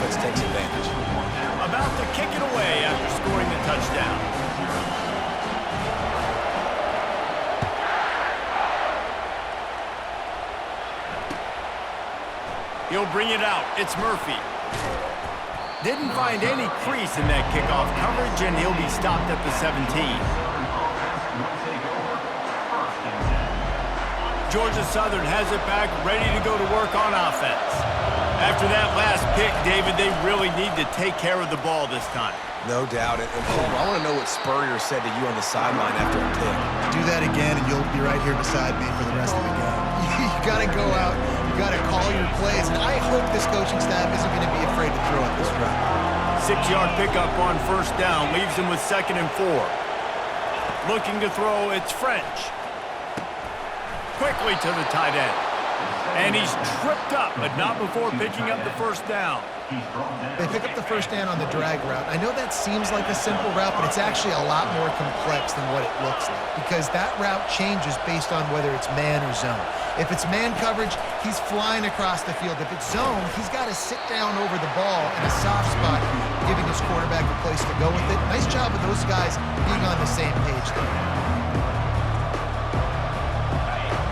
offense takes advantage. About to kick it away after scoring the touchdown. He'll bring it out. It's Murphy. Didn't find any crease in that kickoff coverage, and he'll be stopped at the 17. Georgia Southern has it back, ready to go to work on offense. After that last pick, David, they really need to take care of the ball this time. No doubt. And Palmer, I want to know what Spurrier said to you on the sideline after a pick. Do that again, and you'll be right here beside me for the rest of the game. You got to go out. You got to call your plays, and I hope this coaching staff isn't going to be afraid to throw at this run. 6-yard pickup on first down leaves him with 2nd and 4. Looking to throw, it's French. Quickly to the tight end. And he's tripped up, but not before picking up the first down. They pick up the first down on the drag route. I know that seems like a simple route, but it's actually a lot more complex than what it looks like because that route changes based on whether it's man or zone. If it's man coverage, he's flying across the field. If it's zone, he's got to sit down over the ball in a soft spot, giving his quarterback a place to go with it. Nice job of those guys being on the same page there.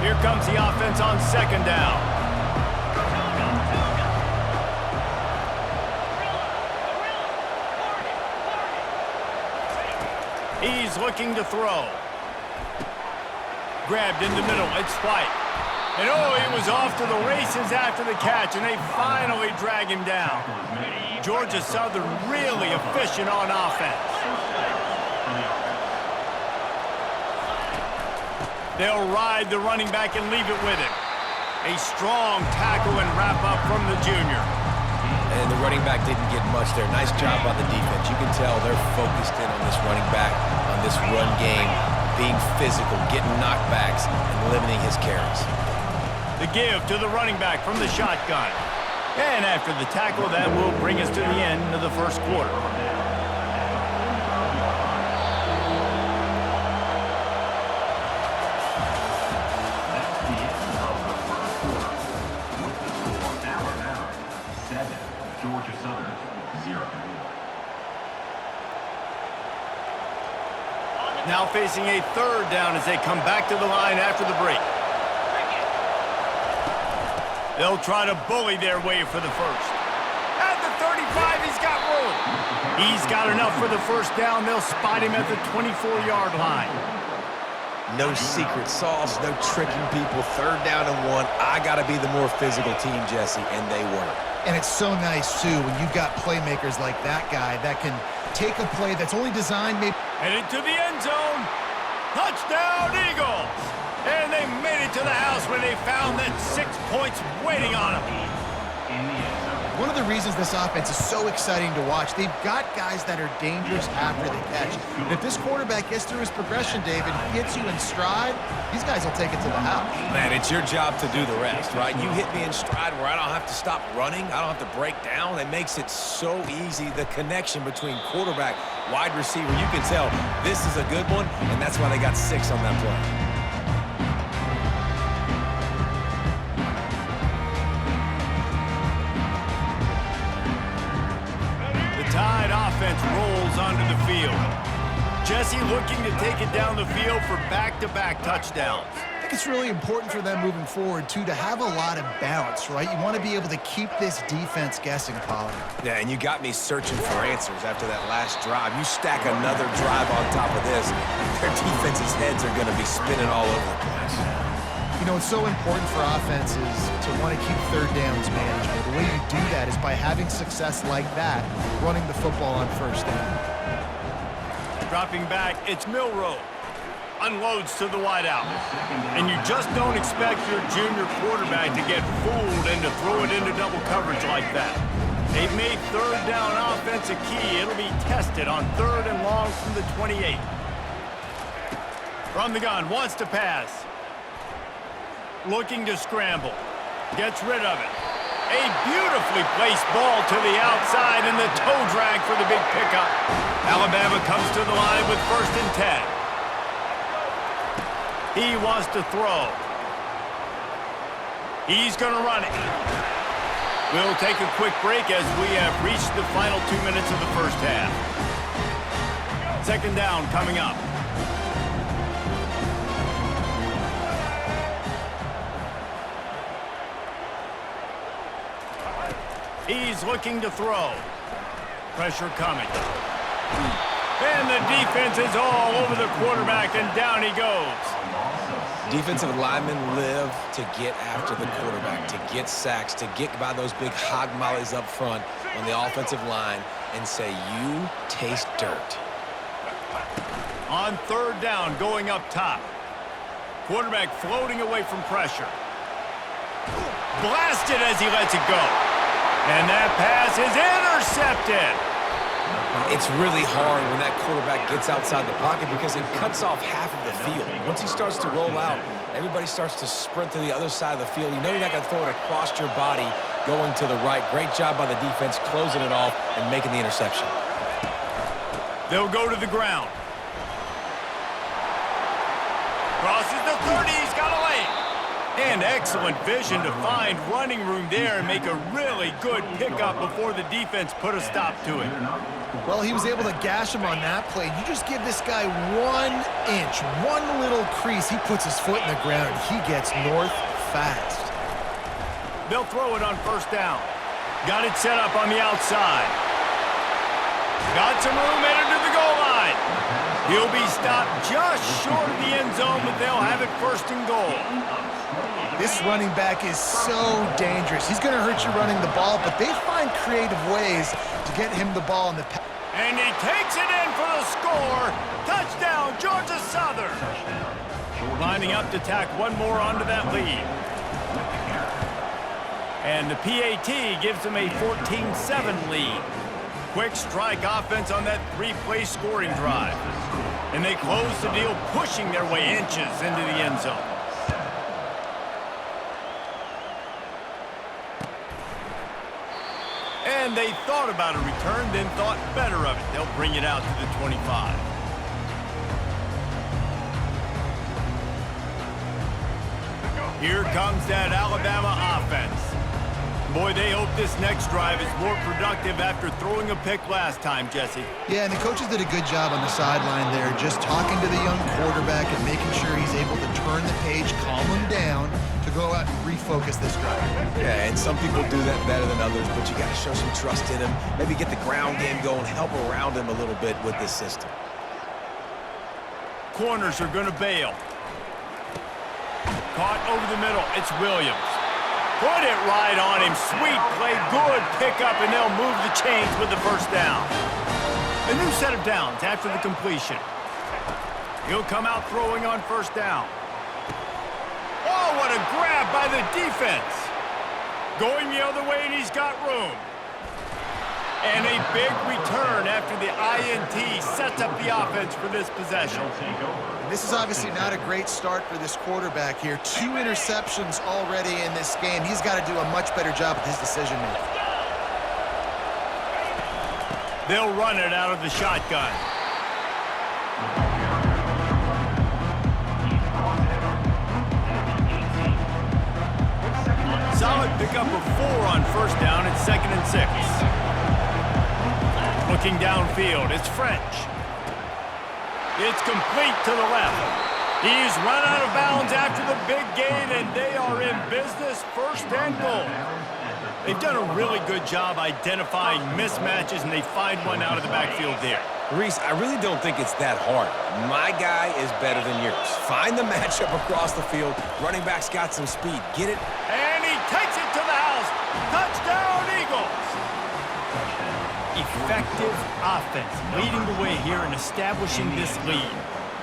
Here comes the offense on 2nd down. He's looking to throw. Grabbed in the middle. It's White. And oh, he was off to the races after the catch, and they finally drag him down. Georgia Southern really efficient on offense. They'll ride the running back and leave it with him. A strong tackle and wrap up from the junior. And the running back didn't get much there. Nice job by the defense. You can tell they're focused in on this running back, on this run game, being physical, getting knockbacks, and limiting his carries. The give to the running back from the shotgun. And after the tackle, that will bring us to the end of the first quarter. Georgia Southern, 0. Now facing a 3rd down as they come back to the line after the break. They'll try to bully their way for the first. At the 35, he's got room. He's got enough for the first down. They'll spot him at the 24-yard line. No secret sauce, no tricking people. 3rd down and 1. I got to be the more physical team, Jesse, and they were. And it's so nice, too, when you've got playmakers like that guy that can take a play that's only designed maybe... Headed to the end zone. Touchdown, Eagles. And they made it to the house when they found that 6 points waiting on them. One of the reasons this offense is so exciting to watch, they've got guys that are dangerous after the catch. And if this quarterback gets through his progression, David, hits you in stride, these guys will take it to the house. Man, it's your job to do the rest, right? You hit me in stride where I don't have to stop running. I don't have to break down. It makes it so easy. The connection between quarterback, wide receiver, you can tell this is a good one, and that's why they got 6 on that play. Tide offense rolls onto the field. Jesse looking to take it down the field for back-to-back touchdowns. I think it's really important for them moving forward, too, to have a lot of balance, right? You want to be able to keep this defense guessing, Pollard. Yeah, and you got me searching for answers after that last drive. You stack another drive on top of this, their defense's heads are going to be spinning all over the place. You know, it's so important for offenses to want to keep 3rd downs manageable. The way you do that is by having success like that, running the football on 1st down. Dropping back, it's Milroe. Unloads to the wideout. And you just don't expect your junior quarterback to get fooled and to throw it into double coverage like that. They've made 3rd down offense a key. It'll be tested on 3rd and long from the 28. From the gun, wants to pass. Looking to scramble. Gets rid of it. A beautifully placed ball to the outside and the toe drag for the big pickup. Alabama comes to the line with 1st and 10. He wants to throw. He's going to run it. We'll take a quick break as we have reached the final 2 minutes of the first half. Second down coming up. He's looking to throw. Pressure coming. And the defense is all over the quarterback, and down he goes. Defensive linemen live to get after the quarterback, to get sacks, to get by those big hog mollies up front on the offensive line and say, you taste dirt. On third down, going up top. Quarterback floating away from pressure. Blasted as he lets it go. And that pass is intercepted. It's really hard when that quarterback gets outside the pocket because it cuts off half of the field. Once he starts to roll out, everybody starts to sprint to the other side of the field. You know you're not going to throw it across your body going to the right. Great job by the defense closing it off and making the interception. They'll go to the ground. Crosses the 30, he's got a lane. And excellent vision to find running room there and make a really good pickup before the defense put a stop to it. Well, he was able to gash him on that play. You just give this guy 1 inch, one little crease. He puts his foot in the ground. He gets north fast. They'll throw it on first down. Got it set up on the outside. Got some room headed to the goal line. He'll be stopped just short of the end zone, but they'll have it first and goal. This running back is so dangerous. He's going to hurt you running the ball, but they find creative ways to get him the ball in the pass. And he takes it in for the score. Touchdown, Georgia Southern. Lining up to tack one more onto that lead. And the PAT gives them a 14-7 lead. Quick strike offense on that 3-play scoring drive. And they close the deal, pushing their way inches into the end zone. And they thought about a return, then thought better of it. They'll bring it out to the 25. Here comes that Alabama offense. Boy, they hope this next drive is more productive after throwing a pick last time, Jesse. Yeah, and the coaches did a good job on the sideline there, just talking to the young quarterback and making sure he's able to turn the page, calm him down, to go out and refocus this drive. Yeah, and some people do that better than others, but you got to show some trust in him. Maybe get the ground game going, help around him a little bit with this system. Corners are going to bail. Caught over the middle. It's Williams. Put it right on him. Sweet play. Good pickup, and they'll move the chains with the first down. A new set of downs after the completion. He'll come out throwing on first down. Oh, what a grab by the defense. Going the other way, and he's got room. And a big return after the INT sets up the offense for this possession. This is obviously not a great start for this quarterback here. 2 interceptions already in this game. He's got to do a much better job with his decision-making. They'll run it out of the shotgun. Solid pickup of 4 on first down. It's 2nd and 6. Looking downfield, it's French. It's complete to the left. He's run out of bounds after the big gain, and they are in business, first and goal. They've done a really good job identifying mismatches, and they find one out of the backfield there. Reese, I really don't think it's that hard. My guy is better than yours. Find the matchup across the field. Running back's got some speed. Get it? And he takes it to the house. Touchdown, Eagles. Effective offense leading the way here and establishing this lead.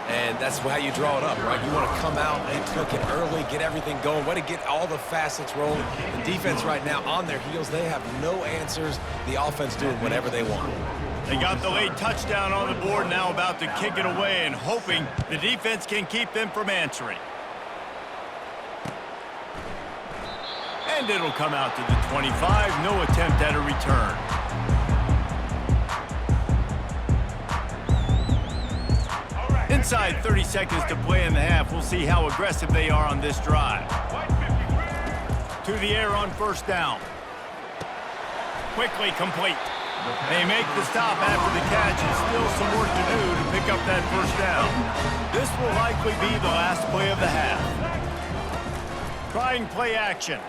And that's how you draw it up, right? You want to come out and click it early, get everything going, want to get all the facets rolling. The defense right now on their heels, they have no answers. The offense doing whatever they want. They got the late touchdown on the board, now about to kick it away and hoping the defense can keep them from answering. And it'll come out to the 25, no attempt at a return. Inside 30 seconds to play in the half. We'll see how aggressive they are on this drive. To the air on first down. Quickly complete. They make the stop after the catch and still some work to do to pick up that first down. This will likely be the last play of the half. Trying play action.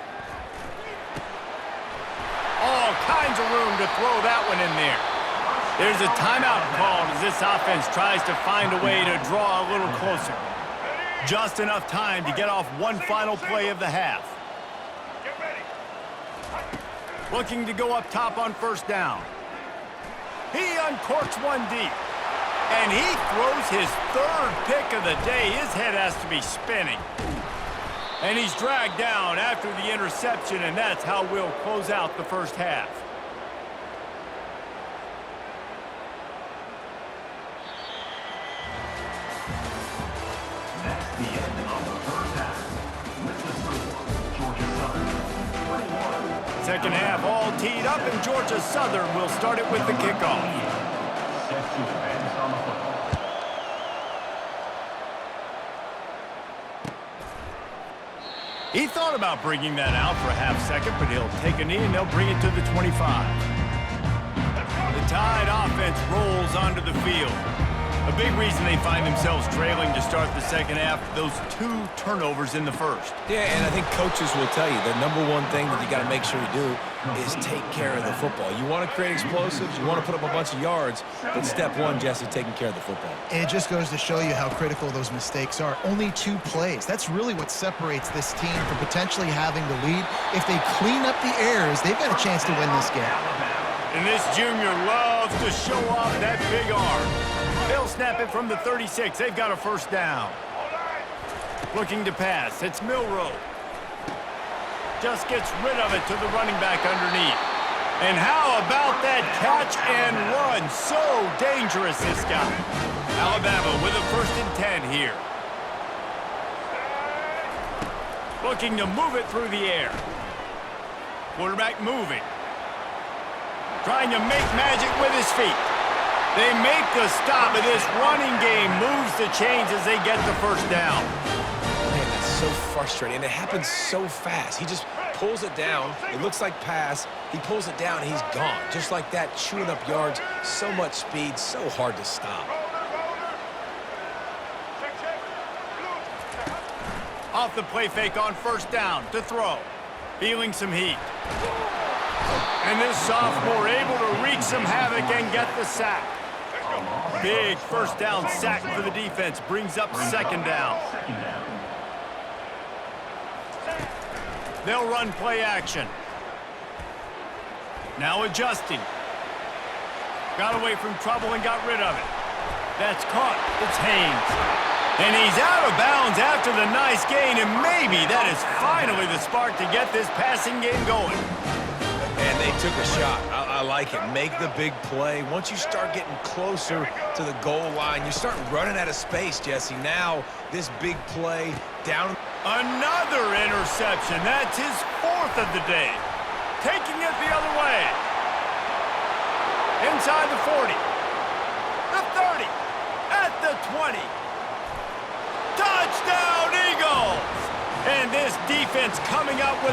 All kinds of room to throw that one in there. There's a timeout called as this offense tries to find a way to draw a little closer. Just enough time to get off one final play of the half. Looking to go up top on first down. He uncorks one deep. And he throws his third pick of the day. His head has to be spinning. And he's dragged down after the interception, and that's how we'll close out the first half. That's the end of the first half. With the score, Georgia Southern 21. Second half all teed up, and Georgia Southern will start it with the kickoff. Set to advance on the football. He thought about bringing that out for a half second, but he'll take a knee and they'll bring it to the 25. The Tide offense rolls onto the field. A big reason they find themselves trailing to start the second half, those 2 turnovers in the first. Yeah, and I think coaches will tell you the number one thing that you got to make sure you do is take care of the football. You want to create explosives, you want to put up a bunch of yards, but step one, Jesse, taking care of the football. And it just goes to show you how critical those mistakes are. Only 2 plays. That's really what separates this team from potentially having the lead. If they clean up the errors, they've got a chance to win this game. And this junior loves to show off that big arm. They'll snap it from the 36. They've got a first down. Looking to pass. It's Milroe. Just gets rid of it to the running back underneath. And how about that catch and run? So dangerous, this guy. Alabama with a 1st and 10 here. Looking to move it through the air. Quarterback moving. Trying to make magic with his feet. They make the stop, and this running game moves the chains as they get the first down. Man, that's so frustrating, and it happens so fast. He just pulls it down. It looks like pass. He pulls it down, and he's gone. Just like that, chewing up yards. So much speed, so hard to stop. Off the play fake on first down to throw. Feeling some heat. And this sophomore able to wreak some havoc and get the sack. Big first down sack for the defense. Brings up second down. They'll run play action. Now adjusting. Got away from trouble and got rid of it. That's caught. It's Haynes. And he's out of bounds after the nice gain, and maybe that is finally the spark to get this passing game going. And they took a shot. I like it. Make the big play. Once you start getting closer to the goal line, you start running out of space, Jesse. Now, this big play down. Another interception. That's his 4th of the day. Taking it the other way. Inside the 40. The 30. At the 20. Touchdown, Eagles! And this defense coming up with